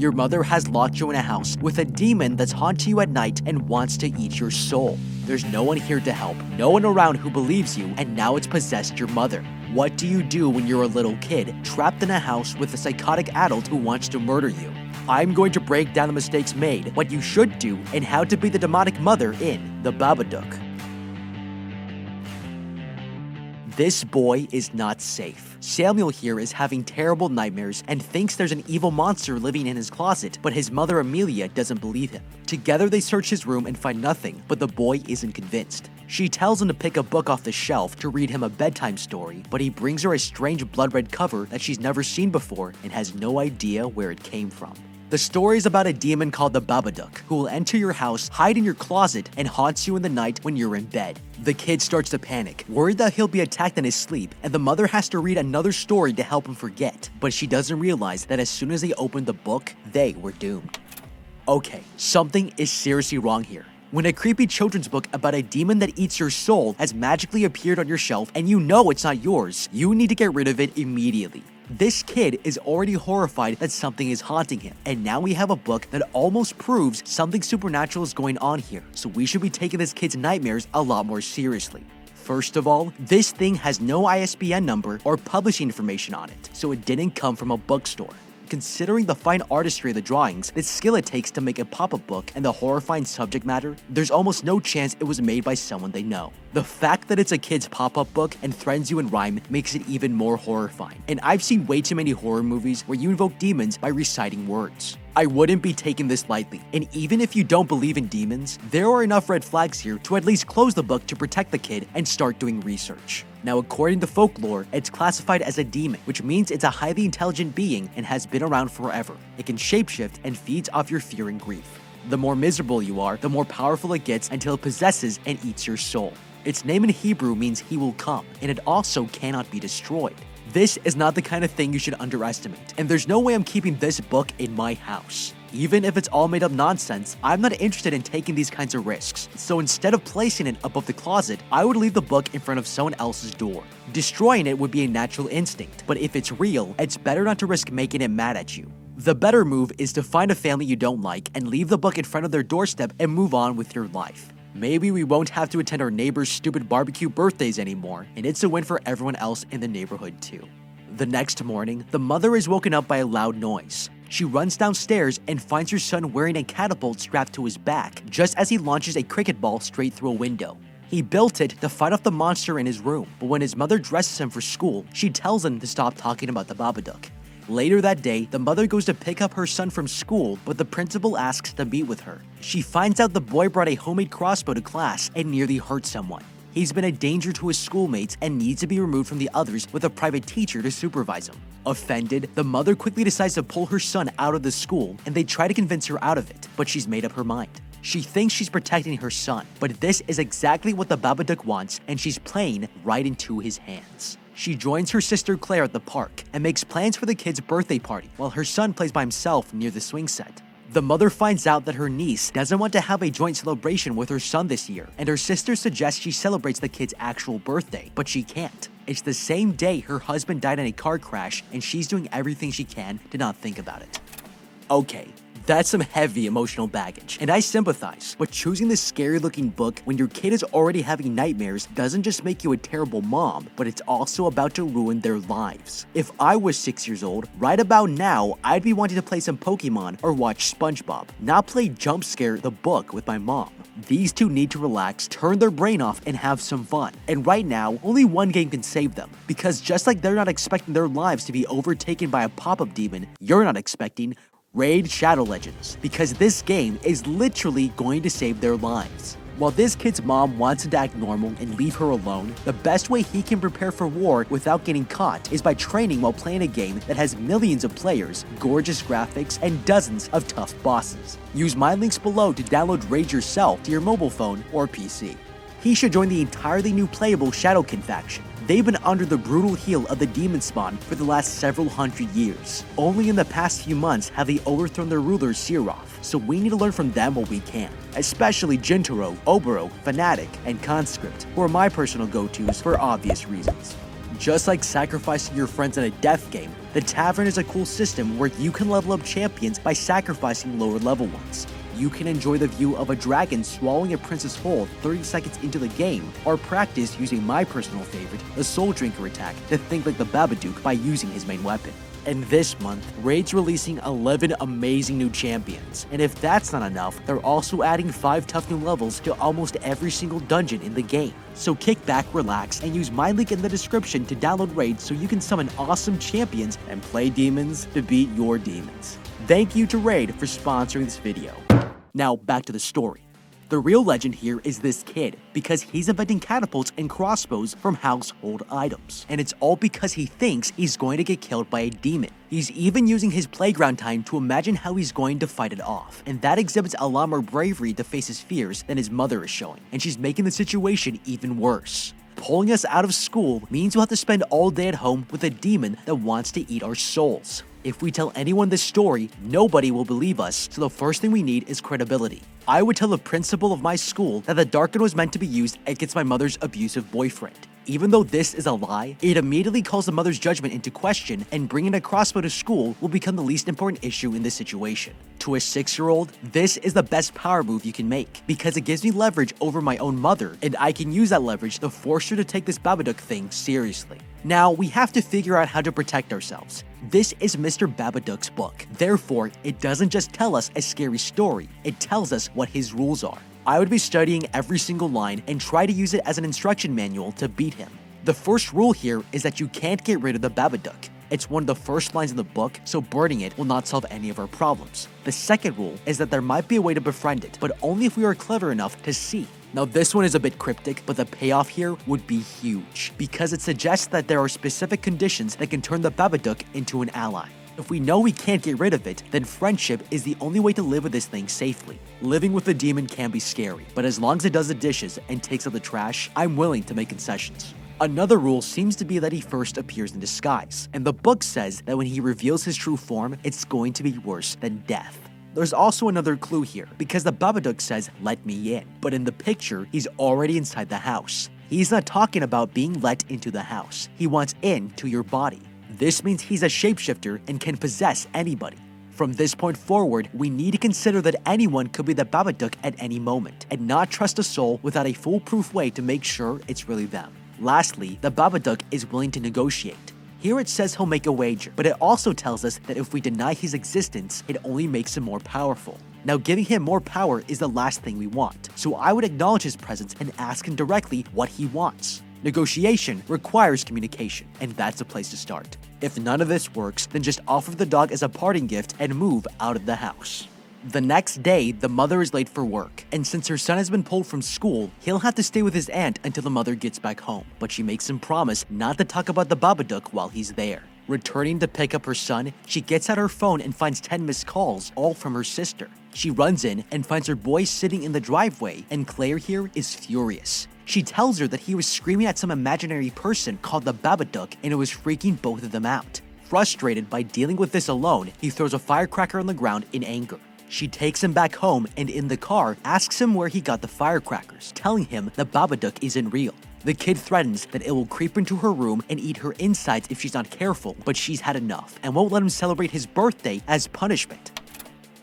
Your mother has locked you in a house with a demon that's haunting you at night and wants to eat your soul. There's no one here to help, no one around who believes you, and now it's possessed your mother. What do you do when you're a little kid, trapped in a house with a psychotic adult who wants to murder you? I'm going to break down the mistakes made, what you should do, and how to beat the demonic mother in The Babadook. This boy is not safe. Samuel here is having terrible nightmares and thinks there's an evil monster living in his closet, but his mother Amelia doesn't believe him. Together they search his room and find nothing, but the boy isn't convinced. She tells him to pick a book off the shelf to read him a bedtime story, but he brings her a strange blood-red cover that she's never seen before and has no idea where it came from. The story is about a demon called the Babadook, who will enter your house, hide in your closet, and haunts you in the night when you're in bed. The kid starts to panic, worried that he'll be attacked in his sleep, and the mother has to read another story to help him forget. But she doesn't realize that as soon as they opened the book, they were doomed. Okay, something is seriously wrong here. When a creepy children's book about a demon that eats your soul has magically appeared on your shelf and you know it's not yours, you need to get rid of it immediately. This kid is already horrified that something is haunting him, and now we have a book that almost proves something supernatural is going on here, so we should be taking this kid's nightmares a lot more seriously. First of all, this thing has no ISBN number or publishing information on it, so it didn't come from a bookstore. Considering the fine artistry of the drawings, the skill it takes to make a pop-up book, and the horrifying subject matter, there's almost no chance it was made by someone they know. The fact that it's a kid's pop-up book and threatens you in rhyme makes it even more horrifying. And I've seen way too many horror movies where you invoke demons by reciting words. I wouldn't be taking this lightly, and even if you don't believe in demons, there are enough red flags here to at least close the book to protect the kid and start doing research. Now, according to folklore, it's classified as a demon, which means it's a highly intelligent being and has been around forever. It can shapeshift and feeds off your fear and grief. The more miserable you are, the more powerful it gets until it possesses and eats your soul. Its name in Hebrew means he will come, and it also cannot be destroyed. This is not the kind of thing you should underestimate, and there's no way I'm keeping this book in my house. Even if it's all made up nonsense, I'm not interested in taking these kinds of risks, so instead of placing it above the closet, I would leave the book in front of someone else's door. Destroying it would be a natural instinct, but if it's real, it's better not to risk making it mad at you. The better move is to find a family you don't like and leave the book in front of their doorstep and move on with your life. Maybe we won't have to attend our neighbor's stupid barbecue birthdays anymore, and it's a win for everyone else in the neighborhood too. The next morning, the mother is woken up by a loud noise. She runs downstairs and finds her son wearing a catapult strapped to his back, just as he launches a cricket ball straight through a window. He built it to fight off the monster in his room, but when his mother dresses him for school, she tells him to stop talking about the Babadook. Later that day, the mother goes to pick up her son from school, but the principal asks to meet with her. She finds out the boy brought a homemade crossbow to class and nearly hurt someone. He's been a danger to his schoolmates and needs to be removed from the others with a private teacher to supervise him. Offended, the mother quickly decides to pull her son out of the school, and they try to convince her out of it, but she's made up her mind. She thinks she's protecting her son, but this is exactly what the Babadook wants, and she's playing right into his hands. She joins her sister Claire at the park and makes plans for the kid's birthday party while her son plays by himself near the swing set. The mother finds out that her niece doesn't want to have a joint celebration with her son this year, and her sister suggests she celebrates the kid's actual birthday, but she can't. It's the same day her husband died in a car crash, and she's doing everything she can to not think about it. Okay, that's some heavy emotional baggage, and I sympathize, but choosing this scary-looking book when your kid is already having nightmares doesn't just make you a terrible mom, but it's also about to ruin their lives. If I was 6 years old, right about now, I'd be wanting to play some Pokemon or watch SpongeBob, not play Jump Scare the book with my mom. These two need to relax, turn their brain off, and have some fun. And right now, only one game can save them, because just like they're not expecting their lives to be overtaken by a pop-up demon, you're not expecting Raid Shadow Legends, because this game is literally going to save their lives. While this kid's mom wants him to act normal and leave her alone, the best way he can prepare for war without getting caught is by training while playing a game that has millions of players, gorgeous graphics, and dozens of tough bosses. Use my links below to download Raid yourself to your mobile phone or PC. He should join the entirely new playable Shadowkin faction. They've been under the brutal heel of the demon spawn for the last several hundred years. Only in the past few months have they overthrown their ruler Siroth, so we need to learn from them what we can. Especially Jintaro, Oboro, Fnatic, and Conscript, who are my personal go-tos for obvious reasons. Just like sacrificing your friends in a death game, the tavern is a cool system where you can level up champions by sacrificing lower level ones. You can enjoy the view of a dragon swallowing a princess whole 30 seconds into the game, or practice using my personal favorite, the Soul Drinker attack, to think like the Babadook by using his main weapon. And this month, Raid's releasing 11 amazing new champions, and if that's not enough, they're also adding 5 tough new levels to almost every single dungeon in the game. So kick back, relax, and use my link in the description to download Raid so you can summon awesome champions and play demons to beat your demons. Thank you to Raid for sponsoring this video. Now back to the story. The real legend here is this kid, because he's inventing catapults and crossbows from household items. And it's all because he thinks he's going to get killed by a demon. He's even using his playground time to imagine how he's going to fight it off. And that exhibits a lot more bravery to face his fears than his mother is showing. And she's making the situation even worse. Pulling us out of school means we'll have to spend all day at home with a demon that wants to eat our souls. If we tell anyone this story, nobody will believe us, so the first thing we need is credibility. I would tell the principal of my school that the Darkin was meant to be used against my mother's abusive boyfriend. Even though this is a lie, it immediately calls the mother's judgment into question, and bringing a crossbow to school will become the least important issue in this situation. To a 6-year-old, this is the best power move you can make, because it gives me leverage over my own mother, and I can use that leverage to force her to take this Babadook thing seriously. Now, we have to figure out how to protect ourselves. This is Mr. Babadook's book. Therefore, it doesn't just tell us a scary story, it tells us what his rules are. I would be studying every single line and try to use it as an instruction manual to beat him. The first rule here is that you can't get rid of the Babadook. It's one of the first lines in the book, so burning it will not solve any of our problems. The second rule is that there might be a way to befriend it, but only if we are clever enough to see. Now this one is a bit cryptic, but the payoff here would be huge, because it suggests that there are specific conditions that can turn the Babadook into an ally. If we know we can't get rid of it, then friendship is the only way to live with this thing safely. Living with a demon can be scary, but as long as it does the dishes and takes out the trash, I'm willing to make concessions. Another rule seems to be that he first appears in disguise, and the book says that when he reveals his true form, it's going to be worse than death. There's also another clue here, because the Babadook says, "Let me in," but in the picture, he's already inside the house. He's not talking about being let into the house. He wants into your body. This means he's a shapeshifter and can possess anybody. From this point forward, we need to consider that anyone could be the Babadook at any moment, and not trust a soul without a foolproof way to make sure it's really them. Lastly, the Babadook is willing to negotiate. Here it says he'll make a wager, but it also tells us that if we deny his existence, it only makes him more powerful. Now, giving him more power is the last thing we want, so I would acknowledge his presence and ask him directly what he wants. Negotiation requires communication, and that's a place to start. If none of this works, then just offer the dog as a parting gift and move out of the house. The next day, the mother is late for work, and since her son has been pulled from school, he'll have to stay with his aunt until the mother gets back home, but she makes him promise not to talk about the Babadook while he's there. Returning to pick up her son, she gets out her phone and finds 10 missed calls, all from her sister. She runs in and finds her boy sitting in the driveway, and Claire here is furious. She tells her that he was screaming at some imaginary person called the Babadook, and it was freaking both of them out. Frustrated by dealing with this alone, he throws a firecracker on the ground in anger. She takes him back home and in the car asks him where he got the firecrackers, telling him the Babadook isn't real. The kid threatens that it will creep into her room and eat her insides if she's not careful, but she's had enough and won't let him celebrate his birthday as punishment.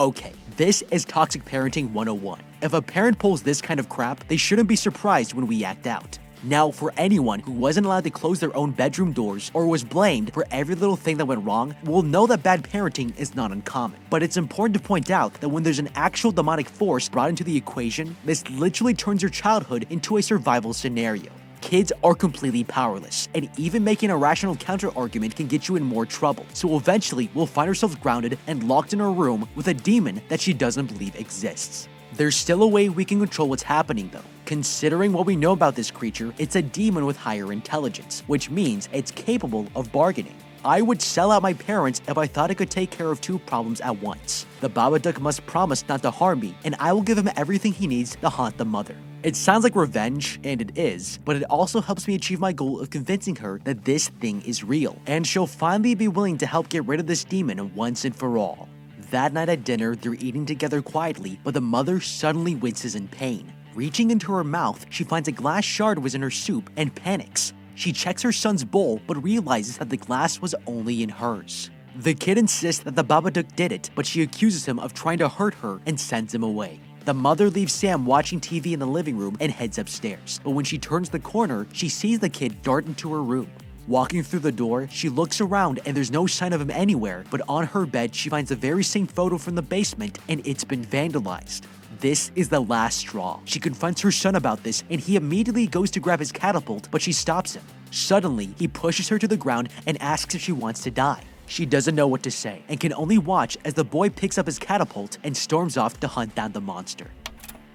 Okay, this is toxic parenting 101. If a parent pulls this kind of crap, they shouldn't be surprised when we act out. Now, for anyone who wasn't allowed to close their own bedroom doors or was blamed for every little thing that went wrong, will know that bad parenting is not uncommon. But it's important to point out that when there's an actual demonic force brought into the equation, this literally turns your childhood into a survival scenario. Kids are completely powerless, and even making a rational counter-argument can get you in more trouble. So eventually, we'll find ourselves grounded and locked in our room with a demon that she doesn't believe exists. There's still a way we can control what's happening though. Considering what we know about this creature, it's a demon with higher intelligence, which means it's capable of bargaining. I would sell out my parents if I thought it could take care of 2 problems at once. The Babadook must promise not to harm me, and I will give him everything he needs to haunt the mother. It sounds like revenge, and it is, but it also helps me achieve my goal of convincing her that this thing is real, and she'll finally be willing to help get rid of this demon once and for all. That night at dinner, they're eating together quietly, but the mother suddenly winces in pain. Reaching into her mouth, she finds a glass shard was in her soup and panics. She checks her son's bowl but realizes that the glass was only in hers. The kid insists that the Babadook did it, but she accuses him of trying to hurt her and sends him away. The mother leaves Sam watching TV in the living room and heads upstairs, but when she turns the corner, she sees the kid dart into her room. Walking through the door, she looks around and there's no sign of him anywhere, but on her bed she finds the very same photo from the basement and it's been vandalized. This is the last straw. She confronts her son about this and he immediately goes to grab his catapult, but she stops him. Suddenly, he pushes her to the ground and asks if she wants to die. She doesn't know what to say and can only watch as the boy picks up his catapult and storms off to hunt down the monster.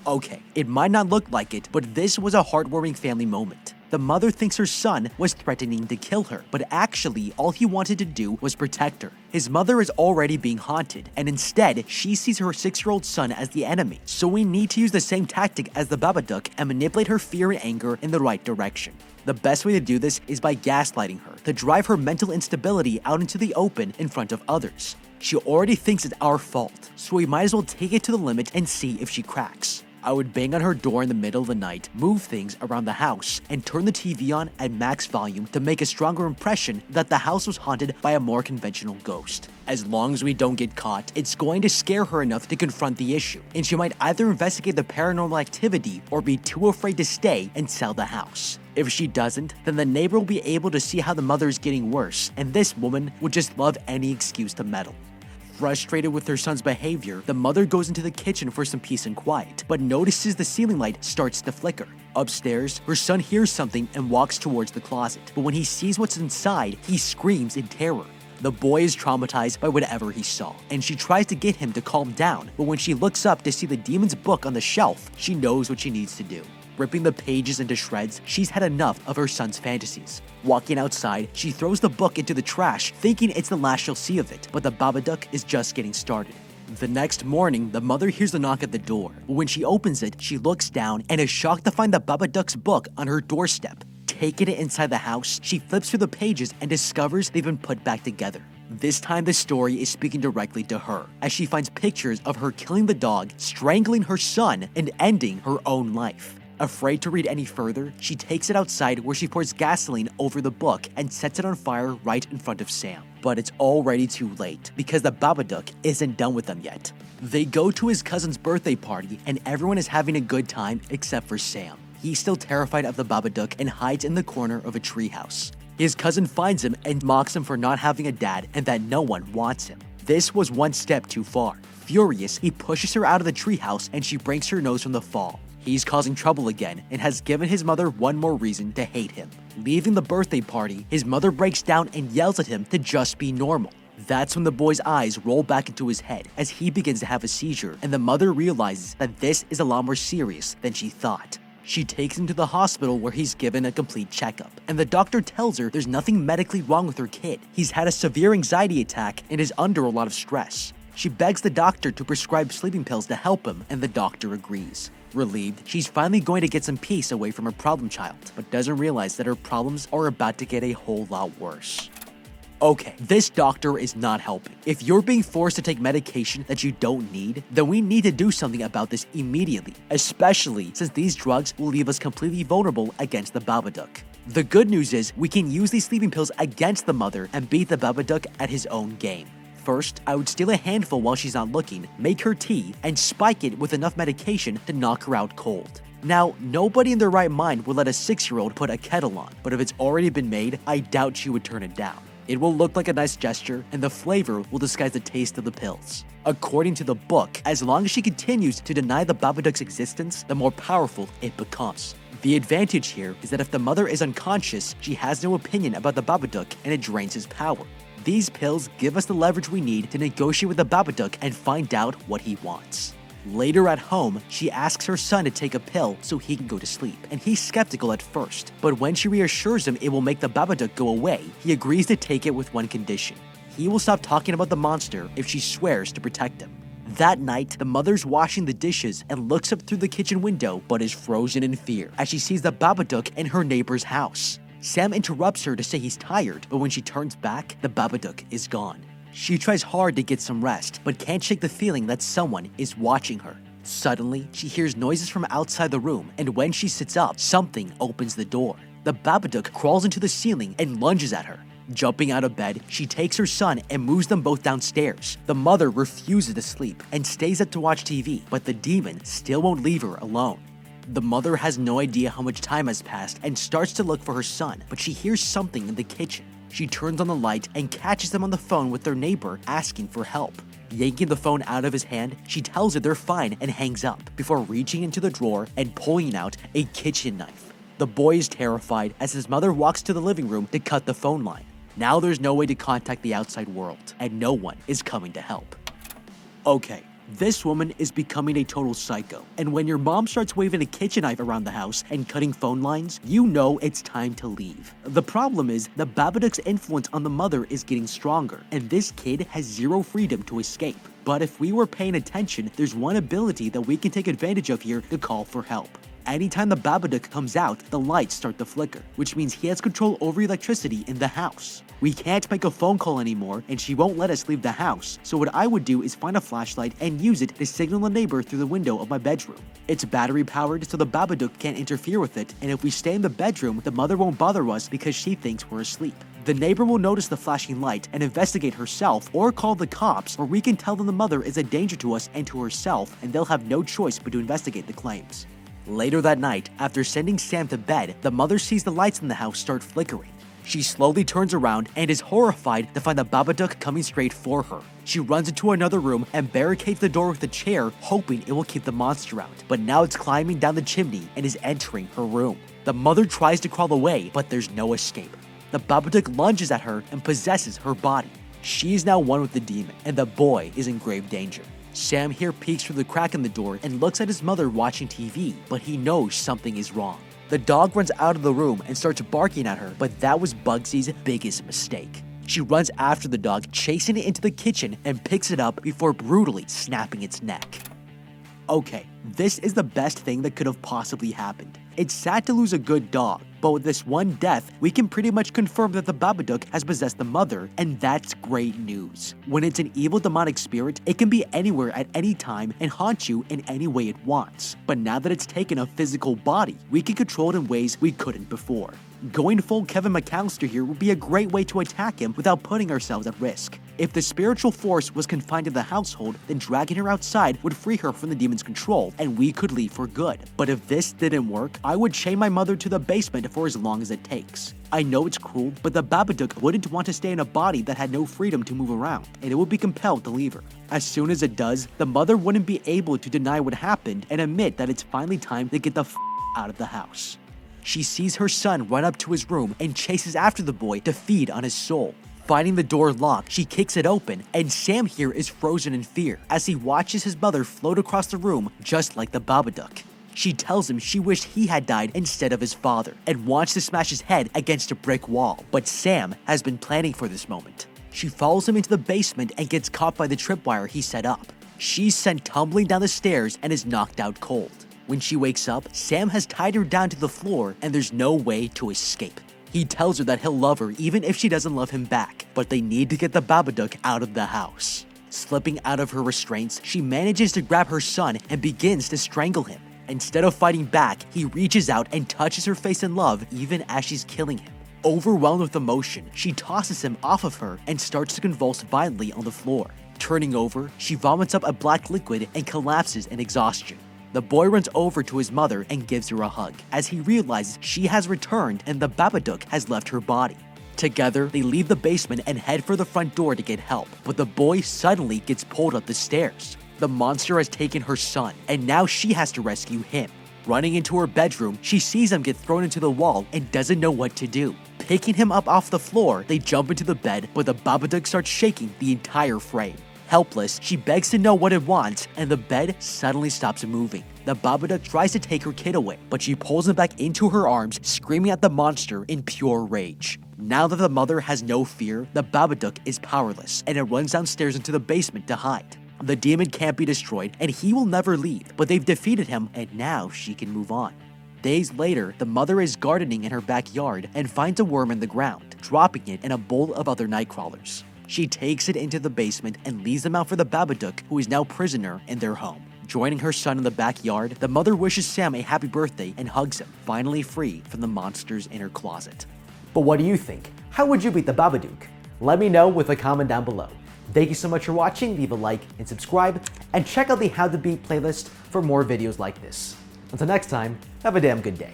Okay, it might not look like it, but this was a heartwarming family moment. The mother thinks her son was threatening to kill her, but actually all he wanted to do was protect her. His mother is already being haunted, and instead she sees her 6-year-old son as the enemy. So we need to use the same tactic as the Babadook and manipulate her fear and anger in the right direction. The best way to do this is by gaslighting her, to drive her mental instability out into the open in front of others. She already thinks it's our fault, so we might as well take it to the limit and see if she cracks. I would bang on her door in the middle of the night, move things around the house, and turn the TV on at max volume to make a stronger impression that the house was haunted by a more conventional ghost. As long as we don't get caught, it's going to scare her enough to confront the issue, and she might either investigate the paranormal activity or be too afraid to stay and sell the house. If she doesn't, then the neighbor will be able to see how the mother is getting worse, and this woman would just love any excuse to meddle. Frustrated with her son's behavior, the mother goes into the kitchen for some peace and quiet, but notices the ceiling light starts to flicker. Upstairs, her son hears something and walks towards the closet, but when he sees what's inside, he screams in terror. The boy is traumatized by whatever he saw, and she tries to get him to calm down, but when she looks up to see the demon's book on the shelf, she knows what she needs to do. Ripping the pages into shreds, she's had enough of her son's fantasies. Walking outside, she throws the book into the trash, thinking it's the last she'll see of it, but the Babadook is just getting started. The next morning, the mother hears a knock at the door, but when she opens it, she looks down and is shocked to find the Babadook's book on her doorstep. Taking it inside the house, she flips through the pages and discovers they've been put back together. This time the story is speaking directly to her, as she finds pictures of her killing the dog, strangling her son, and ending her own life. Afraid to read any further, she takes it outside where she pours gasoline over the book and sets it on fire right in front of Sam. But it's already too late, because the Babadook isn't done with them yet. They go to his cousin's birthday party and everyone is having a good time except for Sam. He's still terrified of the Babadook and hides in the corner of a treehouse. His cousin finds him and mocks him for not having a dad and that no one wants him. This was one step too far. Furious, he pushes her out of the treehouse and she breaks her nose from the fall. He's causing trouble again and has given his mother one more reason to hate him. Leaving the birthday party, his mother breaks down and yells at him to just be normal. That's when the boy's eyes roll back into his head as he begins to have a seizure, and the mother realizes that this is a lot more serious than she thought. She takes him to the hospital where he's given a complete checkup, and the doctor tells her there's nothing medically wrong with her kid. He's had a severe anxiety attack and is under a lot of stress. She begs the doctor to prescribe sleeping pills to help him, and the doctor agrees. Relieved, she's finally going to get some peace away from her problem child, but doesn't realize that her problems are about to get a whole lot worse. Okay, this doctor is not helping. If you're being forced to take medication that you don't need, then we need to do something about this immediately, especially since these drugs will leave us completely vulnerable against the Babadook. The good news is we can use these sleeping pills against the mother and beat the Babadook at his own game. First, I would steal a handful while she's not looking, make her tea, and spike it with enough medication to knock her out cold. Now, nobody in their right mind would let a 6-year-old put a kettle on, but if it's already been made, I doubt she would turn it down. It will look like a nice gesture, and the flavor will disguise the taste of the pills. According to the book, as long as she continues to deny the Babadook's existence, the more powerful it becomes. The advantage here is that if the mother is unconscious, she has no opinion about the Babadook and it drains his power. These pills give us the leverage we need to negotiate with the Babadook and find out what he wants. Later at home, she asks her son to take a pill so he can go to sleep, and he's skeptical at first, but when she reassures him it will make the Babadook go away, he agrees to take it with one condition. He will stop talking about the monster if she swears to protect him. That night, the mother's washing the dishes and looks up through the kitchen window but is frozen in fear as she sees the Babadook in her neighbor's house. Sam interrupts her to say he's tired, but when she turns back, the Babadook is gone. She tries hard to get some rest, but can't shake the feeling that someone is watching her. Suddenly, she hears noises from outside the room, and when she sits up, something opens the door. The Babadook crawls into the ceiling and lunges at her. Jumping out of bed, she takes her son and moves them both downstairs. The mother refuses to sleep and stays up to watch TV, but the demon still won't leave her alone. The mother has no idea how much time has passed and starts to look for her son, but she hears something in the kitchen. She turns on the light and catches them on the phone with their neighbor asking for help. Yanking the phone out of his hand, she tells her they're fine and hangs up before reaching into the drawer and pulling out a kitchen knife. The boy is terrified as his mother walks to the living room to cut the phone line. Now there's no way to contact the outside world, and no one is coming to help. Okay, this woman is becoming a total psycho, and when your mom starts waving a kitchen knife around the house and cutting phone lines, you know it's time to leave. The problem is, the Babadook's influence on the mother is getting stronger, and this kid has zero freedom to escape. But if we were paying attention, there's one ability that we can take advantage of here to call for help. Anytime the Babadook comes out, the lights start to flicker, which means he has control over electricity in the house. We can't make a phone call anymore, and she won't let us leave the house, so what I would do is find a flashlight and use it to signal a neighbor through the window of my bedroom. It's battery powered, so the Babadook can't interfere with it, and if we stay in the bedroom, the mother won't bother us because she thinks we're asleep. The neighbor will notice the flashing light and investigate herself or call the cops, or we can tell them the mother is a danger to us and to herself, and they'll have no choice but to investigate the claims. Later that night, after sending Sam to bed, the mother sees the lights in the house start flickering. She slowly turns around and is horrified to find the Babadook coming straight for her. She runs into another room and barricades the door with a chair, hoping it will keep the monster out. But now it's climbing down the chimney and is entering her room. The mother tries to crawl away, but there's no escape. The Babadook lunges at her and possesses her body. She is now one with the demon, and the boy is in grave danger. Sam here peeks through the crack in the door and looks at his mother watching TV, but he knows something is wrong. The dog runs out of the room and starts barking at her, but that was Bugsy's biggest mistake. She runs after the dog, chasing it into the kitchen and picks it up before brutally snapping its neck. Okay, this is the best thing that could have possibly happened. It's sad to lose a good dog, but with this one death, we can pretty much confirm that the Babadook has possessed the mother, and that's great news. When it's an evil demonic spirit, it can be anywhere at any time and haunt you in any way it wants. But now that it's taken a physical body, we can control it in ways we couldn't before. Going full Kevin McAllister here would be a great way to attack him without putting ourselves at risk. If the spiritual force was confined to the household, then dragging her outside would free her from the demon's control, and we could leave for good. But if this didn't work, I would chain my mother to the basement for as long as it takes. I know it's cruel, but the Babadook wouldn't want to stay in a body that had no freedom to move around, and it would be compelled to leave her. As soon as it does, the mother wouldn't be able to deny what happened and admit that it's finally time to get the out of the house. She sees her son run up to his room and chases after the boy to feed on his soul. Finding the door locked, she kicks it open, and Sam here is frozen in fear as he watches his mother float across the room just like the Babadook. She tells him she wished he had died instead of his father and wants to smash his head against a brick wall, but Sam has been planning for this moment. She follows him into the basement and gets caught by the tripwire he set up. She's sent tumbling down the stairs and is knocked out cold. When she wakes up, Sam has tied her down to the floor and there's no way to escape. He tells her that he'll love her even if she doesn't love him back, but they need to get the Babadook out of the house. Slipping out of her restraints, she manages to grab her son and begins to strangle him. Instead of fighting back, he reaches out and touches her face in love even as she's killing him. Overwhelmed with emotion, she tosses him off of her and starts to convulse violently on the floor. Turning over, she vomits up a black liquid and collapses in exhaustion. The boy runs over to his mother and gives her a hug, as he realizes she has returned and the Babadook has left her body. Together, they leave the basement and head for the front door to get help, but the boy suddenly gets pulled up the stairs. The monster has taken her son, and now she has to rescue him. Running into her bedroom, she sees him get thrown into the wall and doesn't know what to do. Picking him up off the floor, they jump into the bed, but the Babadook starts shaking the entire frame. Helpless, she begs to know what it wants, and the bed suddenly stops moving. The Babadook tries to take her kid away, but she pulls him back into her arms, screaming at the monster in pure rage. Now that the mother has no fear, the Babadook is powerless, and it runs downstairs into the basement to hide. The demon can't be destroyed, and he will never leave, but they've defeated him, and now she can move on. Days later, the mother is gardening in her backyard and finds a worm in the ground, dropping it in a bowl of other nightcrawlers. She takes it into the basement and leaves them out for the Babadook, who is now prisoner in their home. Joining her son in the backyard, the mother wishes Sam a happy birthday and hugs him, finally free from the monster's inner closet. But what do you think? How would you beat the Babadook? Let me know with a comment down below. Thank you so much for watching, leave a like and subscribe, and check out the How to Beat playlist for more videos like this. Until next time, have a damn good day.